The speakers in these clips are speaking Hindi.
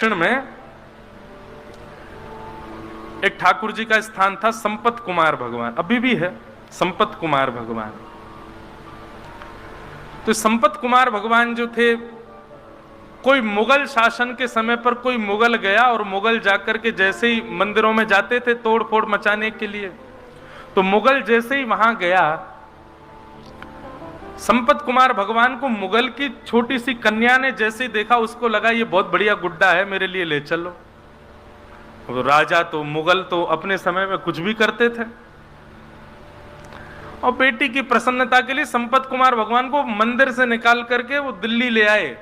दक्षिण में एक ठाकुर जी का स्थान था, संपत कुमार भगवान, अभी भी है संपत कुमार भगवान। तो संपत कुमार भगवान जो थे, कोई मुगल शासन के समय पर कोई मुगल गया और मुगल जाकर के जैसे ही मंदिरों में जाते थे तोड़ फोड़ मचाने के लिए, तो मुगल जैसे ही वहां गया, संपत कुमार भगवान को मुगल की छोटी सी कन्या ने जैसे ही देखा, उसको लगा ये बहुत बढ़िया गुड्डा है, मेरे लिए ले चलो। तो राजा तो मुगल तो अपने समय में कुछ भी करते थे, और बेटी की प्रसन्नता के लिए संपत कुमार भगवान को मंदिर से निकाल करके वो दिल्ली ले आए,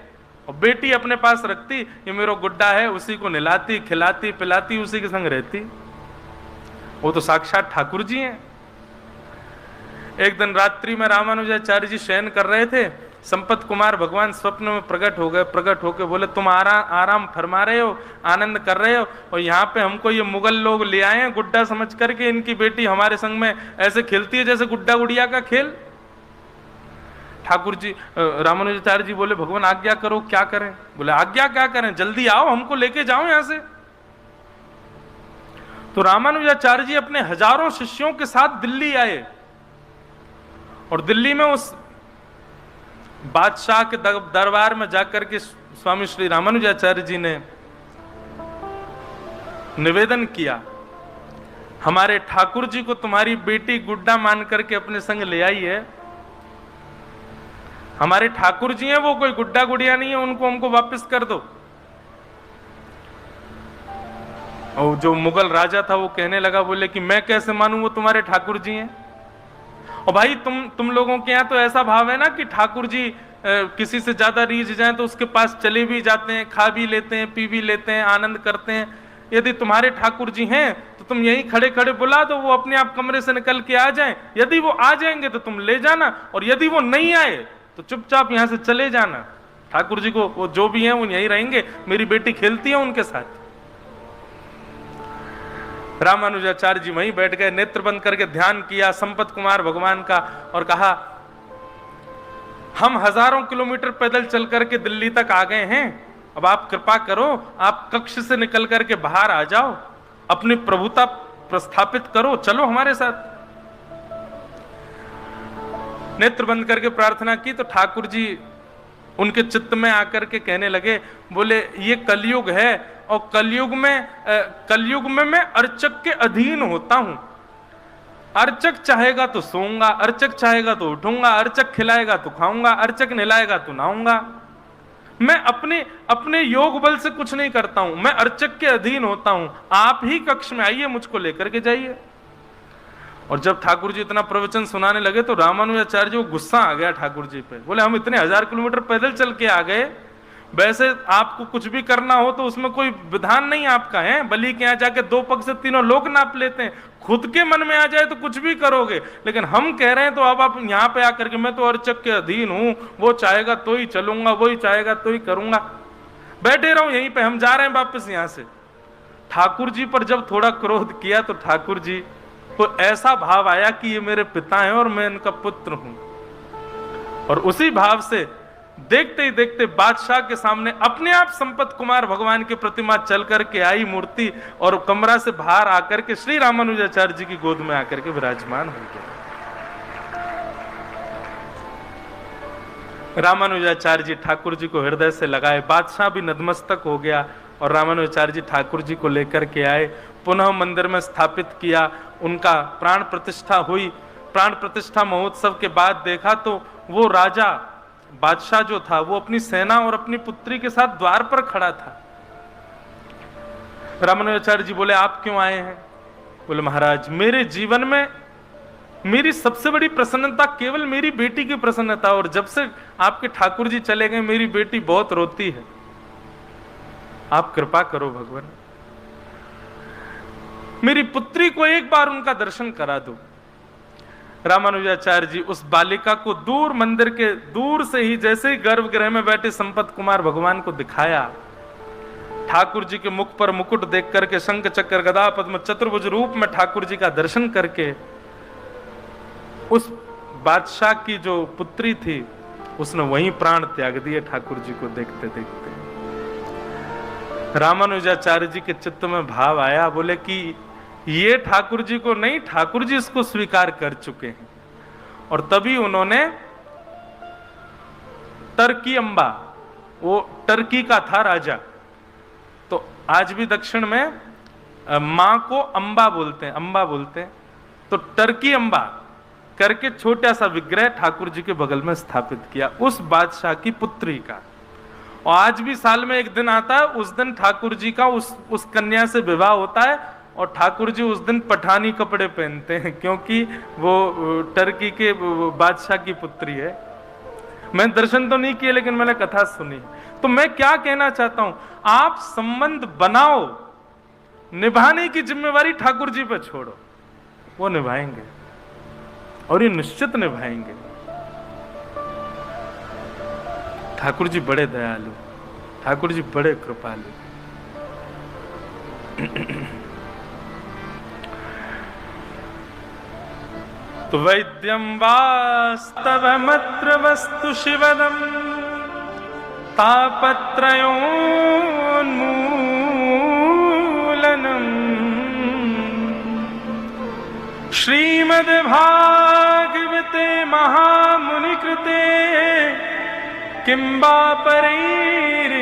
और बेटी अपने पास रखती, ये मेरा गुड्डा है, उसी को नहलाती खिलाती पिलाती, उसी के संग रहती। वो तो साक्षात ठाकुर जी हैं। एक दिन रात्रि में रामानुजाचार्य जी शयन कर रहे थे, संपत कुमार भगवान स्वप्न में प्रकट हो गए। प्रकट होकर बोले, तुम आराम फरमा रहे हो, आनंद कर रहे हो, और यहाँ पे हमको ये मुगल लोग ले आए हैं गुड्डा समझ करके, इनकी बेटी हमारे संग में ऐसे खेलती है जैसे गुड्डा गुड़िया का खेल। ठाकुर जी रामानुजाचार्य जी बोले, भगवान आज्ञा करो, क्या करें? बोले, आज्ञा क्या करें, जल्दी आओ, हमको लेके जाओ यहां से। तो रामानुजाचार्य जी अपने हजारों शिष्यों के साथ दिल्ली आए, और दिल्ली में उस बादशाह के दरबार में जाकर के स्वामी श्री रामानुजाचार्य जी ने निवेदन किया, हमारे ठाकुर जी को तुम्हारी बेटी गुड्डा मान करके अपने संग ले आई है। हमारे ठाकुर जी हैं, वो कोई गुड्डा गुड़िया नहीं है, उनको हमको वापस कर दो। और जो मुगल राजा था वो कहने लगा, बोले कि मैं कैसे मानूं वो तुम्हारे ठाकुर जी हैं। और भाई तुम लोगों के यहाँ तो ऐसा भाव है ना कि ठाकुर जी किसी से ज्यादा रीझ जाएं तो उसके पास चले भी जाते हैं, खा भी लेते हैं, पी भी लेते हैं, आनंद करते हैं। यदि तुम्हारे ठाकुर जी हैं तो तुम यहीं खड़े खड़े बुला दो, वो अपने आप कमरे से निकल के आ जाएं। यदि वो आ जाएंगे तो तुम ले जाना, और यदि वो नहीं आए तो चुपचाप यहां से चले जाना। ठाकुर जी को वो जो भी हैं वो यहीं रहेंगे, मेरी बेटी खेलती है उनके साथ। रामानुजाचार्य जी वहीं बैठ गए, नेत्र बंद करके ध्यान किया संपत कुमार भगवान का, और कहा, हम हजारों किलोमीटर पैदल चल करके दिल्ली तक आ गए हैं, अब आप कृपा करो, आप कक्ष से निकल करके बाहर आ जाओ, अपनी प्रभुता प्रस्थापित करो, चलो हमारे साथ। नेत्र बंद करके प्रार्थना की तो ठाकुर जी उनके चित्त में आकर के कहने लगे, बोले, ये कलयुग है, और कलयुग में मैं अर्चक के अधीन होता हूं। अर्चक चाहेगा तो सोऊंगा, अर्चक चाहेगा तो उठूंगा, अर्चक खिलाएगा तो खाऊंगा, अर्चक नहलाएगा तो नहाऊंगा। मैं अपने योग बल से कुछ नहीं करता हूं, मैं अर्चक के अधीन होता हूं। आप ही कक्ष में आइए, मुझको लेकर के जाइए। और जब ठाकुर जी इतना प्रवचन सुनाने लगे तो रामानुजाचार्य जी को गुस्सा आ गया ठाकुर जी पे। बोले, हम इतने 1000 किलोमीटर पैदल चल के आ गए, वैसे आपको कुछ भी करना हो तो उसमें कोई विधान नहीं आपका है, बलि के यहाँ जाके 2 पग से 3 लोग नाप लेते हैं, खुद के मन में आ जाए तो कुछ भी करोगे, लेकिन हम कह रहे हैं तो अब आप यहाँ पे आकर के, मैं तो अर्चक के अधीन हूं, वो चाहेगा तो ही चलूंगा, वही चाहेगा तो ही करूंगा, बैठे रहो यहीं पे, हम जा रहे हैं वापस यहां से। ठाकुर जी पर जब थोड़ा क्रोध किया तो ठाकुर जी को ऐसा भाव आया कि ये मेरे पिता हैं और मैं इनका पुत्र हूं, और उसी भाव से देखते ही देखते बादशाह के सामने अपने आप संपत कुमार भगवान की प्रतिमा चल करके आई मूर्ति, और कमरा से बाहर आकर के श्री रामानुजाचार्य जी की गोद में आकर के विराजमान हो गया। रामानुजाचार्य जी ठाकुर जी को हृदय से लगाए, बादशाह भी नतमस्तक हो गया, और रामानुजाचार्य जी ठाकुर जी को लेकर के आए, पुनः मंदिर में स्थापित किया, उनका प्राण प्रतिष्ठा हुई। प्राण प्रतिष्ठा महोत्सव के बाद देखा तो वो राजा बादशाह जो था वो अपनी सेना और अपनी पुत्री के साथ द्वार पर खड़ा था। रामानुजाचार्य जी बोले, आप क्यों आए हैं? बोले, महाराज, मेरे जीवन में मेरी सबसे बड़ी प्रसन्नता केवल मेरी बेटी की प्रसन्नता, और जब से आपके ठाकुर जी चले गए मेरी बेटी बहुत रोती है, आप कृपा करो भगवान, मेरी पुत्री को एक बार उनका दर्शन करा दो। रामानुजाचार्य जी उस बालिका को दूर मंदिर के दूर से ही, जैसे ही गर्भगृह में बैठे संपत कुमार भगवान को दिखाया, ठाकुर जी के मुख पर मुकुट देख करके, शंख चक्र गदा पद्म चतुर्भुज रूप में ठाकुर जी का दर्शन करके, उस बादशाह की जो पुत्री थी उसने वहीं प्राण त्याग दिए ठाकुर जी को देखते देखते। रामानुजाचार्य जी के चित्त में भाव आया, बोले कि ये ठाकुर जी को नहीं, ठाकुर जी इसको स्वीकार कर चुके हैं। और तभी उन्होंने टर्की अंबा, वो टर्की का था राजा, तो आज भी दक्षिण में मां को अंबा बोलते हैं, अंबा बोलते हैं, तो टर्की अंबा करके छोटा सा विग्रह ठाकुर जी के बगल में स्थापित किया उस बादशाह की पुत्री का। और आज भी साल में एक दिन आता है, उस दिन ठाकुर जी का उस कन्या से विवाह होता है, और ठाकुर जी उस दिन पठानी कपड़े पहनते हैं, क्योंकि वो टर्की के बादशाह की पुत्री है। मैं दर्शन तो नहीं किए, लेकिन मैंने कथा सुनी। तो मैं क्या कहना चाहता हूं, आप संबंध बनाओ, निभाने की जिम्मेवारी ठाकुर जी पे छोड़ो, वो निभाएंगे, और ये निश्चित निभाएंगे। ठाकुर जी बड़े दयालु, ठाकुर जी बड़े कृपालु। तो वैद्यम वास्तवमत्र वस्तु शिवदम तापत्रयोन्मूलनम् श्रीमद्भागवते महामुनिकृते किं वा परैरीश्वरः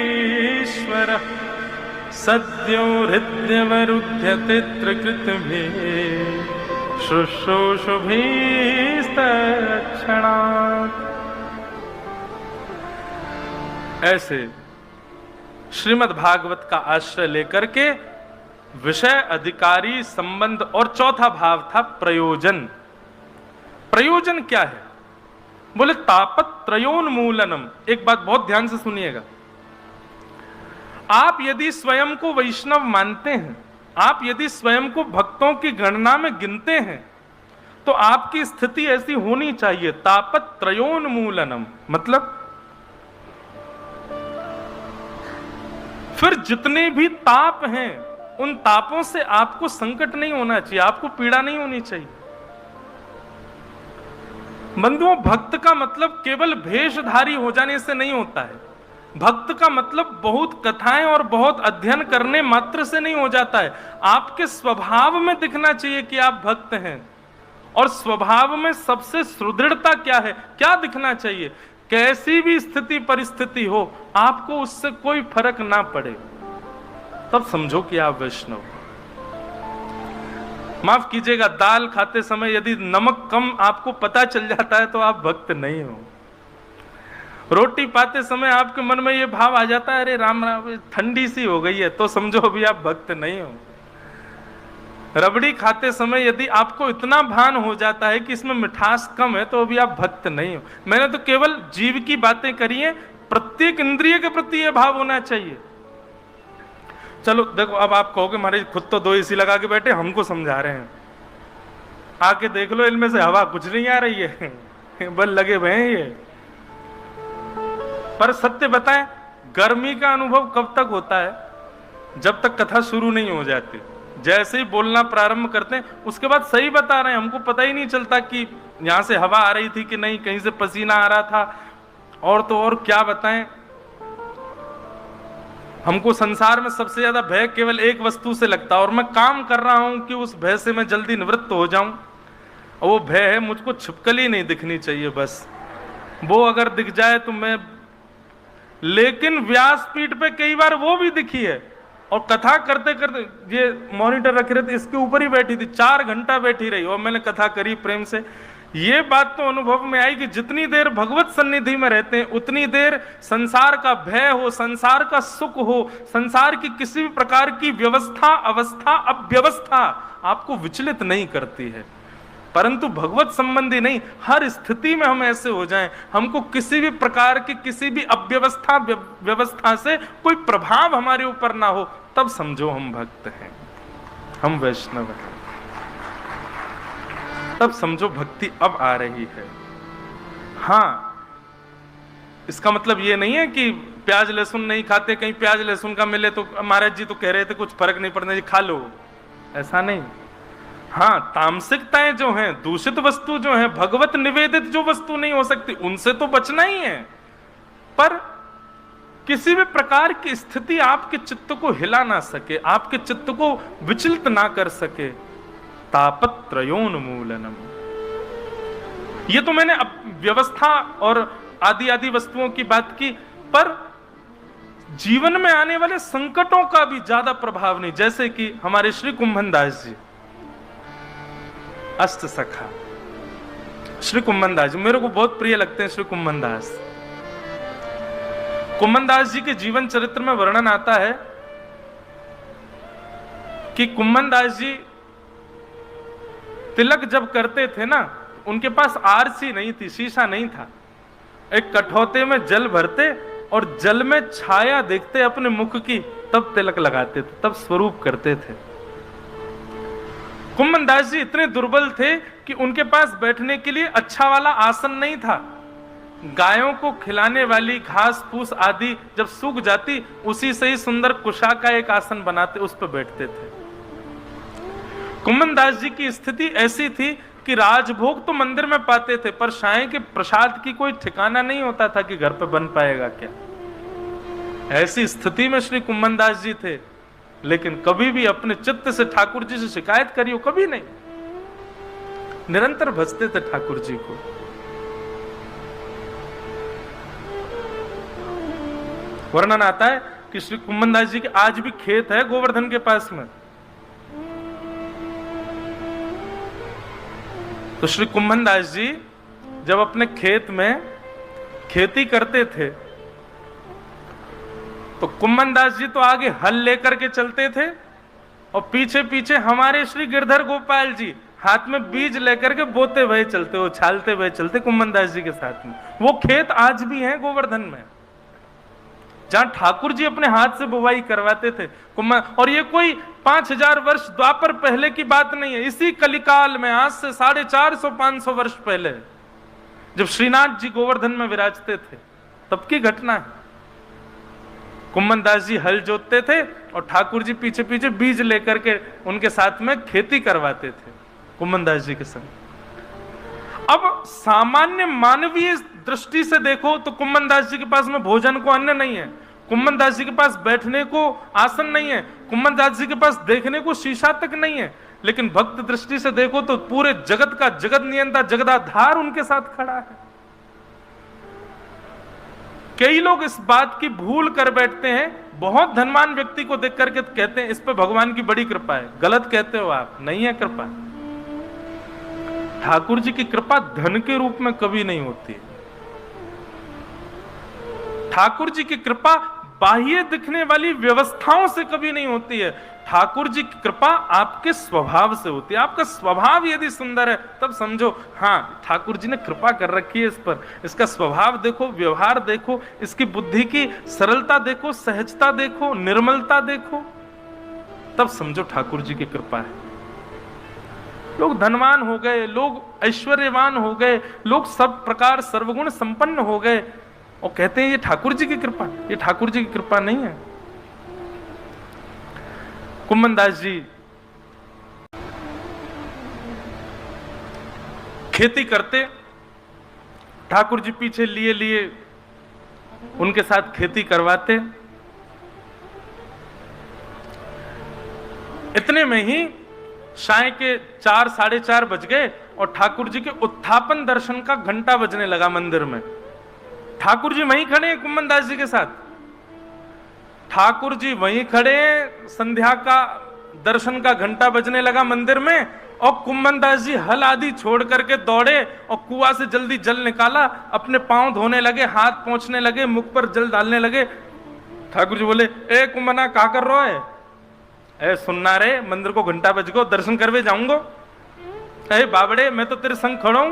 सद्यो हृद्यवरुध्यते त्रिकृतभिः शुश्रूषुभिस्तत्क्षणात्। ऐसे श्रीमद् भागवत का आश्रय लेकर के विषय, अधिकारी, संबंध, और चौथा भाव था प्रयोजन। प्रयोजन क्या है? बोले तापत्रयोन्मूलनम। एक बात बहुत ध्यान से सुनिएगा, आप यदि स्वयं को वैष्णव मानते हैं, आप यदि स्वयं को भक्तों की गणना में गिनते हैं, तो आपकी स्थिति ऐसी होनी चाहिए, तापत्रयोन्मूलनम, मतलब फिर जितने भी ताप हैं, उन तापों से आपको संकट नहीं होना चाहिए, आपको पीड़ा नहीं होनी चाहिए। बंधुओं, भक्त का मतलब केवल भेषधारी हो जाने से नहीं होता है। भक्त का मतलब बहुत कथाएं और बहुत अध्ययन करने मात्र से नहीं हो जाता है। आपके स्वभाव में दिखना चाहिए कि आप भक्त हैं। और स्वभाव में सबसे सुदृढ़ता क्या है, क्या दिखना चाहिए? कैसी भी स्थिति परिस्थिति हो, आपको उससे कोई फर्क ना पड़े, तब समझो कि आप वैष्णव। माफ कीजिएगा, दाल खाते समय यदि नमक कम आपको पता चल जाता है तो आप भक्त नहीं हो। रोटी पाते समय आपके मन में ये भाव आ जाता है, अरे राम राम ठंडी सी हो गई है, तो समझो अभी आप भक्त नहीं हो। रबड़ी खाते समय यदि आपको इतना भान हो जाता है कि इसमें मिठास कम है, तो अभी आप भक्त नहीं हो। मैंने तो केवल जीव की बातें करी है, प्रत्येक इंद्रिय के प्रति यह भाव होना चाहिए। चलो देखो, अब आप कहोगे महाराज खुद तो 2 एसी लगा के बैठे, हमको समझा रहे हैं, आके देख लो, इनमें से हवा कुछ नहीं आ रही है, बल लगे हुए हैं ये। पर सत्य बताएं, गर्मी का अनुभव कब तक होता है? जब तक कथा शुरू नहीं हो जाती। जैसे ही बोलना प्रारंभ करते हैं, उसके बाद सही बता रहे हैं, हमको पता ही नहीं चलता कि यहां से हवा आ रही थी कि नहीं, कहीं से पसीना आ रहा था। और तो और क्या बताएं, हमको संसार में सबसे ज्यादा भय केवल एक वस्तु से लगता है, और मैं काम कर रहा हूं कि उस भय से मैं जल्दी निवृत्त हो जाऊं। और वो भय है, मुझको छिपकली नहीं दिखनी चाहिए, बस वो अगर दिख जाए तो मैं। लेकिन व्यासपीठ पे कई बार वो भी दिखी है, और कथा करते करते ये मॉनिटर रखे रहते, इसके ऊपर ही बैठी थी, 4 घंटा बैठी रही, और मैंने कथा करी प्रेम से। ये बात तो अनुभव में आई कि जितनी देर भगवत सन्निधि में रहते हैं, उतनी देर संसार का भय हो, संसार का सुख हो, संसार की किसी भी प्रकार की व्यवस्था, अवस्था, अव्यवस्था आपको विचलित नहीं करती है। परंतु भगवत संबंधी नहीं, हर स्थिति में हम ऐसे हो जाएं, हमको किसी भी प्रकार की किसी भी अव्यवस्था व्यवस्था से कोई प्रभाव हमारे ऊपर ना हो, तब समझो हम भक्त हैं, हम वैष्णव हैं। तब समझो भक्ति अब आ रही है। हाँ, इसका मतलब ये नहीं है कि प्याज लहसुन नहीं खाते, कहीं प्याज लहसुन का मिले तो महाराज जी तो कह रहे थे कुछ फर्क नहीं पड़ना जी, खा लो, ऐसा नहीं। हाँ, तामसिकताएं जो हैं, दूषित वस्तु जो है, भगवत निवेदित जो वस्तु नहीं हो सकती, उनसे तो बचना ही है। पर किसी भी प्रकार की स्थिति आपके चित्त को हिला ना सके, आपके चित्त को विचलित ना कर सके। तापत्रयोन्मूलनम। ये तो मैंने व्यवस्था और आदि आदि वस्तुओं की बात की, पर जीवन में आने वाले संकटों का भी ज्यादा प्रभाव नहीं। जैसे कि हमारे श्री कुंभन दास जी, अष्ट सखा श्री कुंभन दास जी, मेरे को बहुत प्रिय लगते हैं श्री कुंभन दास। कुंभन दास जी के जीवन चरित्र में वर्णन आता है कि कुंभन दास जी तिलक जब करते थे ना, उनके पास आरसी नहीं थी, शीशा नहीं था। एक कठौते में जल भरते और जल में छाया देखते अपने मुख की, तब तिलक लगाते थे, तब स्वरूप करते थे। कुंभन दास जी इतने दुर्बल थे कि उनके पास बैठने के लिए अच्छा वाला आसन नहीं था। गायों को खिलाने वाली घास फूस आदि जब सूख जाती, उसी से ही सुंदर कुशा का एक आसन बनाते, उस पर बैठते थे। कुंभन दास जी की स्थिति ऐसी थी कि राजभोग तो मंदिर में पाते थे, पर साईं के प्रसाद की कोई ठिकाना नहीं होता था कि घर पे बन पाएगा क्या। ऐसी स्थिति में श्री कुंभन दास जी थे, लेकिन कभी भी अपने चित्त से ठाकुर जी से शिकायत करियो कभी नहीं, निरंतर भजते थे ठाकुर जी को। वर्णन आता है कि श्री कुंभन दास जी के आज भी खेत है गोवर्धन के पास में। तो श्री कुंभन दास जी जब अपने खेत में खेती करते थे, तो कुंभन दास जी तो आगे हल लेकर के चलते थे और पीछे पीछे हमारे श्री गिरधर गोपाल जी हाथ में बीज लेकर के बोते हुए चलते, वो छालते हुए चलते कुंभन दास जी के साथ में। वो खेत आज भी है गोवर्धन में, जहां ठाकुर जी अपने हाथ से बुवाई करवाते थे। और ये कोई 5000 वर्ष द्वापर पहले की बात नहीं है, इसी कलिकाल में आज से 450-500 वर्ष पहले, जब श्रीनाथ जी गोवर्धन में विराजते थे, तब की घटना है। कुंभन दास जी हल जोतते थे और ठाकुर जी पीछे पीछे बीज लेकर के उनके साथ में खेती करवाते थे कुंभन दास जी के संग। अब सामान्य मानवीय दृष्टि से देखो तो कुंभन दास जी के पास में भोजन को अन्न नहीं है, कुंभन दास जी के पास बैठने को आसन नहीं है, कुंभन दास जी के पास देखने को शीशा तक नहीं है। लेकिन भक्त दृष्टि से देखो तो पूरे जगत का जगत नियंता जगदाधार उनके साथ खड़ा है। कई लोग इस बात की भूल कर बैठते हैं, बहुत धनवान व्यक्ति को देख करके कहते हैं इस पे भगवान की बड़ी कृपा है। गलत कहते हो आप, नहीं है कृपा। ठाकुर जी की कृपा धन के रूप में कभी नहीं होती। ठाकुर जी की कृपा बाह्य दिखने वाली व्यवस्थाओं से कभी नहीं होती है। ठाकुर जी की कृपा आपके स्वभाव से होती है। आपका स्वभाव यदि सुंदर है तब समझो हाँ ठाकुर जी ने कृपा कर रखी है इस पर। इसका स्वभाव देखो, व्यवहार देखो, इसकी बुद्धि की सरलता देखो, सहजता देखो, निर्मलता देखो, तब समझो ठाकुर जी की कृपा है। लोग धनवान हो गए, लोग ऐश्वर्यवान हो गए, लोग सब प्रकार सर्वगुण संपन्न हो गए और कहते हैं ये ठाकुर जी की कृपा। ये ठाकुर जी की कृपा नहीं है। कुंभन दास जी खेती करते, ठाकुर जी पीछे लिए लिए उनके साथ खेती करवाते। इतने में ही साय के 4 साढ़े 4 बज गए और ठाकुर जी के उत्थापन दर्शन का घंटा बजने लगा मंदिर में। ठाकुर जी वहीं खड़े हैं कुंभन दास जी के साथ। ठाकुर जी वहीं खड़े हैं, संध्या का दर्शन का घंटा बजने लगा मंदिर में और कुंभन दास जी हल आदि छोड़ करके दौड़े और कुआं से जल्दी जल निकाला, अपने पांव धोने लगे, हाथ पोंछने लगे, मुख पर जल डालने लगे। ठाकुर जी बोले ए कुंभना क्या कर रहा है? ए सुनना रे, मंदिर को घंटा बज गो, दर्शन करवे जाऊंगो। ए बाबड़े मैं तो तेरे संग खड़ा हूं,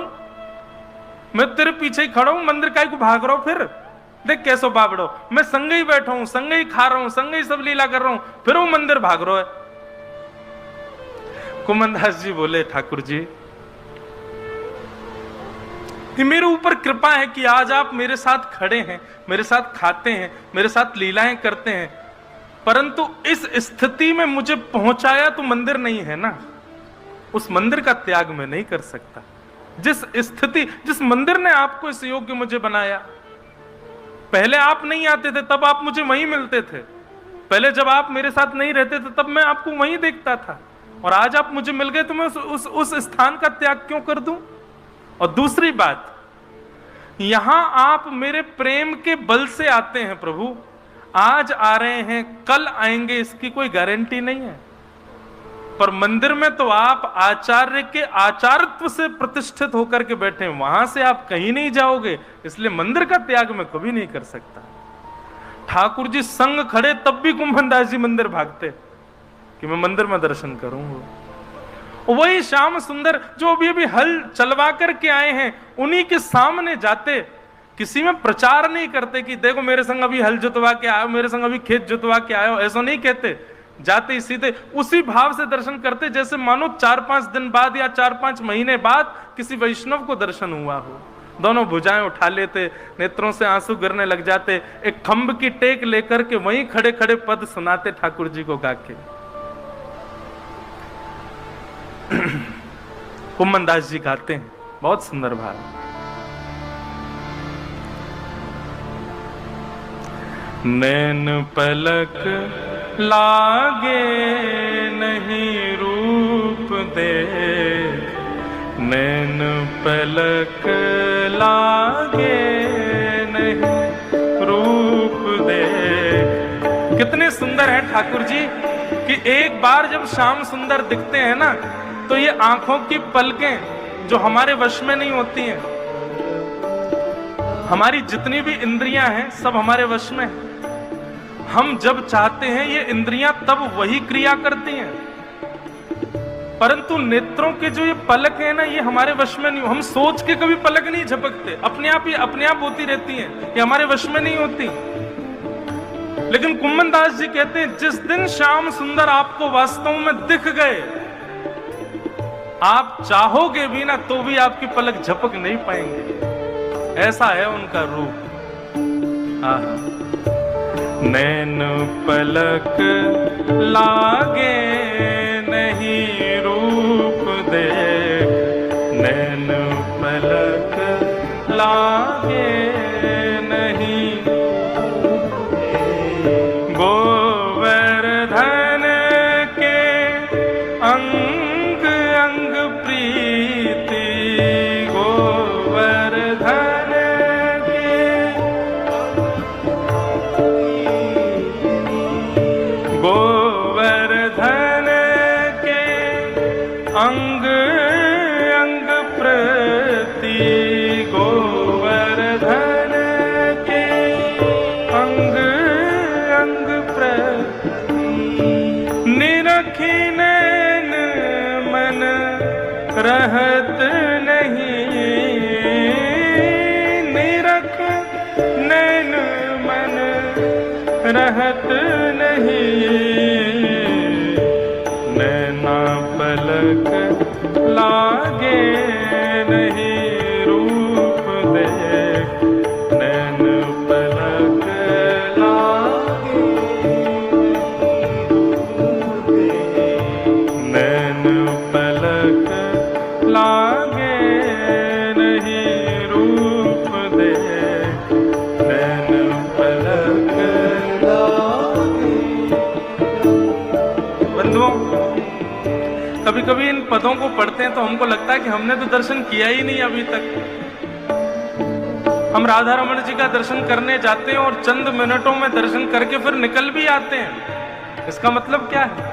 मैं तेरे पीछे ही खड़ा हूं, मंदिर काय को भाग रहा हूं? फिर देख कैसो बाबड़ो, मैं संग ही बैठा हूं, संग ही खा रहा हूं, संग ही सब लीला कर रहा हूं, फिर वो मंदिर भाग रहा है। कुंभन दास जी बोले ठाकुर जी कि मेरे ऊपर कृपा है कि आज आप मेरे साथ खड़े हैं, मेरे साथ खाते हैं, मेरे साथ लीलाएं करते हैं, परंतु इस स्थिति में मुझे पहुंचाया तो मंदिर नहीं है ना। उस मंदिर का त्याग मैं नहीं कर सकता। जिस स्थिति, जिस मंदिर ने आपको इस योग्य मुझे बनाया, पहले आप नहीं आते थे तब आप मुझे वहीं मिलते थे, पहले जब आप मेरे साथ नहीं रहते थे तब मैं आपको वहीं देखता था, और आज आप मुझे मिल गए तो मैं उस स्थान का त्याग क्यों कर दूं? और दूसरी बात, यहां आप मेरे प्रेम के बल से आते हैं प्रभु, आज आ रहे हैं कल आएंगे इसकी कोई गारंटी नहीं है। पर मंदिर में तो आप आचार्य के आचार्यत्व से प्रतिष्ठित होकर के बैठे हैं, वहां से आप कहीं नहीं जाओगे, इसलिए मंदिर का त्याग मैं कभी नहीं कर सकता। ठाकुर जी संग खड़े तब भी कुंभन दास जी मंदिर भागते कि मैं मंदिर में दर्शन करूंगा। वही श्याम सुंदर जो अभी हल चलवा करके आए हैं, उन्हीं के सामने जाते, किसी में प्रचार नहीं करते कि देखो मेरे संग अभी हल जुतवा के आयो, मेरे संग अभी खेत जुतवा के आयो, ऐसा नहीं कहते। जाते ही सीधे उसी भाव से दर्शन करते जैसे मानो 4-5 दिन बाद या 4-5 महीने बाद किसी वैष्णव को दर्शन हुआ हो। दोनों भुजाएं उठा लेते, नेत्रों से आंसू गिरने लग जाते, एक खंभ की टेक लेकर के वहीं खड़े खड़े पद सुनाते ठाकुर जी को गा के। कुंभन दास जी गाते हैं, बहुत सुंदर भाव। नैन पलक लागे नहीं रूप दे, नैन पलक लागे नहीं रूप दे। कितने सुंदर हैं ठाकुर जी कि एक बार जब श्याम सुंदर दिखते हैं ना, तो ये आंखों की पलकें जो हमारे वश में नहीं होती हैं, हमारी जितनी भी इंद्रियां हैं सब हमारे वश में है। हम जब चाहते हैं ये इंद्रियां तब वही क्रिया करती हैं, परंतु नेत्रों के जो ये पलक है ना, ये हमारे वश में नहीं। हम सोच के कभी पलक नहीं झपकते, अपने आप होती रहती हैं, ये हमारे वश में नहीं होती। लेकिन कुंभन दास जी कहते हैं जिस दिन श्याम सुंदर आपको वास्तव में दिख गए, आप चाहोगे भी ना तो भी आपकी पलक झपक नहीं पाएंगे, ऐसा है उनका रूप। आहा। नैन पलक लागे नहीं रूप दे, नैन पलक लागे नहीं। गोवर्धन के अंग अंग प्रीति, गोवर्धन गोवर्धन के अंग अंग प्रति, गोवर्धन के अंग अंग प्रति। निरखी नैन मन रहत नहीं, निरख नैन मन रहत नहीं। नैना पलक लागे नहीं रूप दे, नैन पलक लागे नैन पलक लागे नहीं रूप दे, नैन पलक लागे। बंधुओं, कभी कभी इन पदों को पढ़ते हैं तो हमको लगता है कि हमने तो दर्शन किया ही नहीं अभी तक। हम राधा रमण जी का दर्शन करने जाते हैं और चंद मिनटों में दर्शन करके फिर निकल भी आते हैं। इसका मतलब क्या है?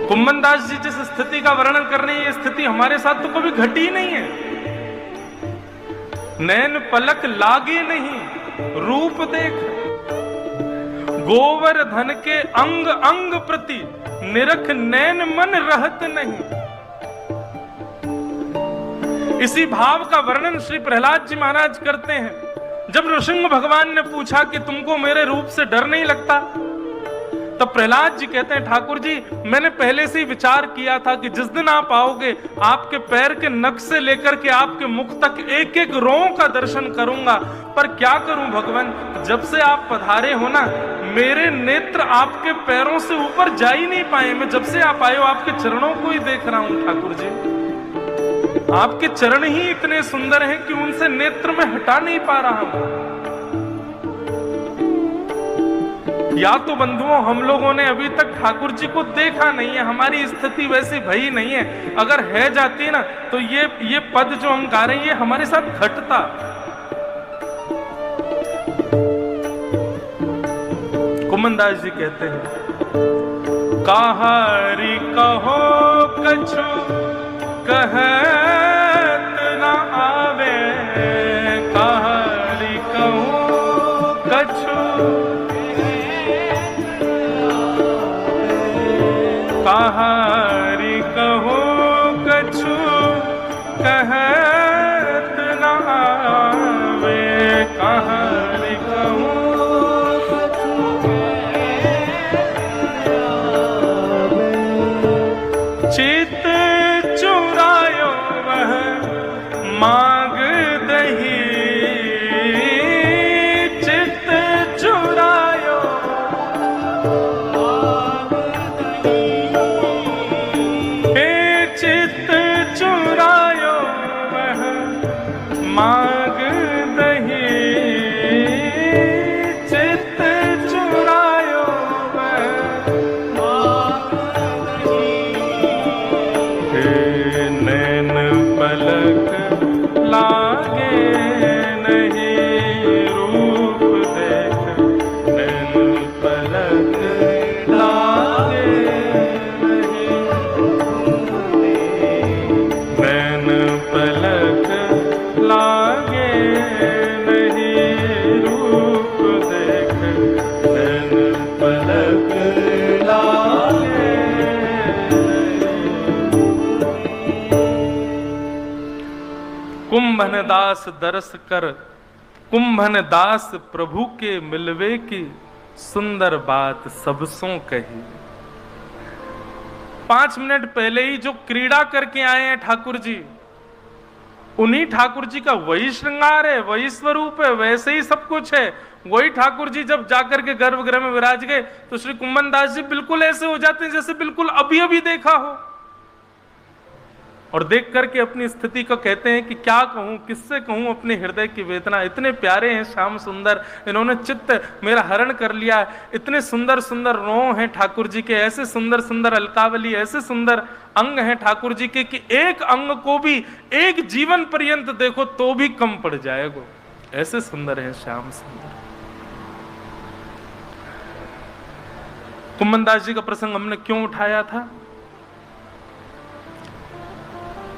कुंभन दास जी जिस स्थिति का वर्णन कर रहे हैं, ये स्थिति हमारे साथ तो कभी घटी ही नहीं है। नैन पलक लागे नहीं रूप देख, गोवर्धन के अंग अंग प्रति, निरख नैन मन रहत नहीं। इसी भाव का वर्णन श्री प्रहलाद जी महाराज करते हैं। जब नृसिंह भगवान ने पूछा कि तुमको मेरे रूप से डर नहीं लगता, तब प्रहलाद जी कहते हैं ठाकुर जी मैंने पहले से ही विचार किया था कि जिस दिन आप आओगे, आपके पैर के नख से लेकर के आपके मुख तक एक एक रों का दर्शन करूंगा। पर क्या करूं भगवान, जब से आप पधारे हो ना, मेरे नेत्र आपके पैरों से ऊपर जा ही नहीं पाए। मैं जब से आप आए हो आपके चरणों को ही देख रहा हूं ठाकुर जी। आपके चरण ही इतने सुंदर हैं कि उनसे नेत्र में हटा नहीं पा रहा हूं। या तो बंधुओं हम लोगों ने अभी तक ठाकुर जी को देखा नहीं है, हमारी स्थिति वैसी भई नहीं है। अगर है जाती ना तो ये पद जो हम गा रहे हैं ये हमारे साथ घटता। कुमनदास जी कहते हैं, कहारी कहो कछु कहत न आवे, कहारी कहो कछु कहारी कहो कछु कहत न आवे, कहारी कहो चित चुरायो वह मांग दही, चित चुरायो हे चित चुरायो वह मांग दही, चित चुरायो वह नैन पलक लागे नहीं रूप देख, नैन पलक लागे नहीं, नैन पलक लागे नहीं रूप देख, नैन पलक लागे। कुंभन दास दरस कर, कुंभन दास प्रभु के मिलवे की सुंदर बात सबसों कही। 5 मिनट पहले ही जो क्रीड़ा करके आए हैं ठाकुर जी, उन्हीं ठाकुर जी का वही श्रृंगार है, वही स्वरूप है, वैसे ही सब कुछ है। वही ठाकुर जी जब जाकर के गर्भगृह में विराज गए तो श्री कुंभन दास जी बिल्कुल ऐसे हो जाते हैं जैसे बिल्कुल अभी अभी देखा हो। और देख करके अपनी स्थिति को कहते हैं कि क्या कहूं, किससे कहूं अपने हृदय की वेदना। इतने प्यारे हैं श्याम सुंदर, इन्होंने चित्त मेरा हरण कर लिया है। इतने सुंदर सुंदर रों हैं ठाकुर जी के, ऐसे सुंदर सुंदर अलकावली, ऐसे सुंदर अंग हैं ठाकुर जी के कि एक अंग को भी एक जीवन पर्यंत देखो तो भी कम पड़ जाएगा, ऐसे सुंदर है श्याम सुंदर। कुंभनदास जी का प्रसंग हमने क्यों उठाया था?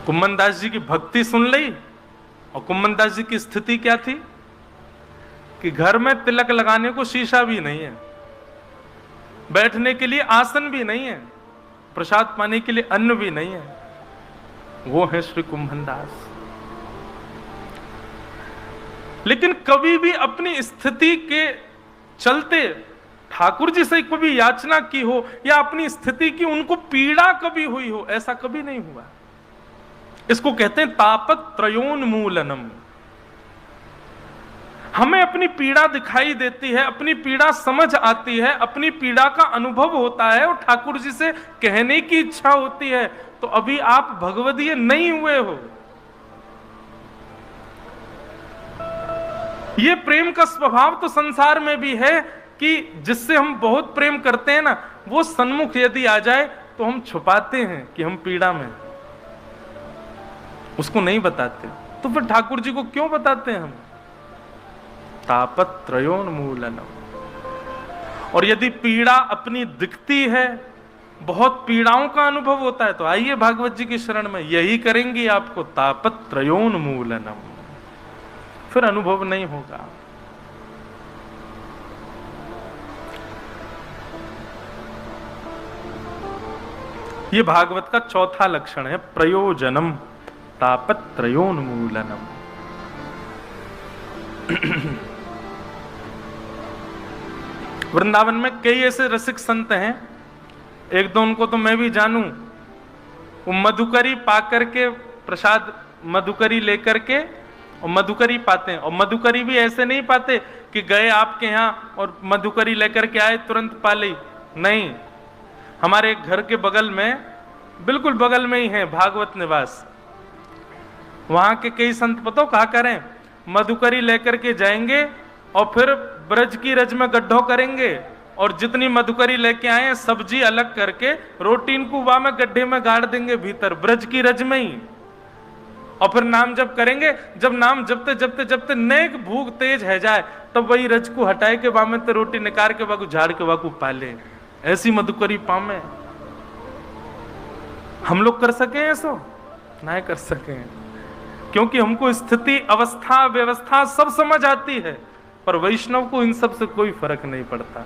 कुंभनदास जी की भक्ति सुन ली, और कुंभनदास जी की स्थिति क्या थी कि घर में तिलक लगाने को शीशा भी नहीं है, बैठने के लिए आसन भी नहीं है, प्रसाद पाने के लिए अन्न भी नहीं है। वो है श्री कुंभनदास। लेकिन कभी भी अपनी स्थिति के चलते ठाकुर जी से कभी याचना की हो या अपनी स्थिति की उनको पीड़ा कभी हुई हो, ऐसा कभी नहीं हुआ। इसको कहते हैं तापत त्रयोन्मूलनम। हमें अपनी पीड़ा दिखाई देती है, अपनी पीड़ा समझ आती है, अपनी पीड़ा का अनुभव होता है और ठाकुर जी से कहने की इच्छा होती है, तो अभी आप भगवदीय नहीं हुए हो। ये प्रेम का स्वभाव तो संसार में भी है कि जिससे हम बहुत प्रेम करते हैं ना, वो सन्मुख यदि आ जाए तो हम छुपाते हैं कि हम पीड़ा में, उसको नहीं बताते। तो फिर ठाकुर जी को क्यों बताते हैं हम? तापत त्रयोन्मूलनम। और यदि पीड़ा अपनी दिखती है, बहुत पीड़ाओं का अनुभव होता है, तो आइए भागवत जी की शरण में, यही करेंगे आपको, तापत त्रयोन्मूलनम। फिर अनुभव नहीं होगा। ये भागवत का चौथा लक्षण है, प्रयोजनम तापत त्रयोन्मूलनम। वृंदावन में कई ऐसे रसिक संत हैं, एक दो उनको तो मैं भी जानूं, वो मधुकरी पा करके प्रसाद मधुकरी लेकर के और मधुकरी पाते हैं। और मधुकरी भी ऐसे नहीं पाते कि गए आपके यहाँ और मधुकरी लेकर के आए तुरंत पा ली, नहीं। हमारे घर के बगल में, बिल्कुल बगल में ही है भागवत निवास, वहां के कई संत पतो कहा करें, मधुकरी लेकर के जाएंगे और फिर ब्रज की रज में गड्ढों करेंगे और जितनी मधुकरी लेके आए हैं सब्जी अलग करके रोटी इनको वहां में गड्ढे में गाड़ देंगे भीतर ब्रज की रज में ही, और फिर नाम जप करेंगे। जब नाम जपते जपते जपते नेक भूख तेज है जाए तब वही रज को हटाए के वामे तो रोटी निकाल के वाकू झाड़ के वाकू पाले, ऐसी मधुकरी पामे। हम लोग कर सके ऐसो नहीं कर सके, क्योंकि हमको स्थिति अवस्था व्यवस्था सब समझ आती है, पर वैष्णव को इन सब से कोई फर्क नहीं पड़ता।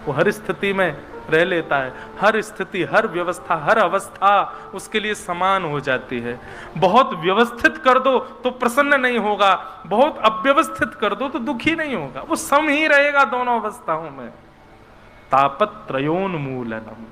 वो हर स्थिति में रह लेता है, हर स्थिति हर व्यवस्था हर अवस्था उसके लिए समान हो जाती है। बहुत व्यवस्थित कर दो तो प्रसन्न नहीं होगा, बहुत अव्यवस्थित कर दो तो दुखी नहीं होगा, वो सम ही रहेगा दोनों अवस्थाओं में। तापत्रयोन्मूलनम,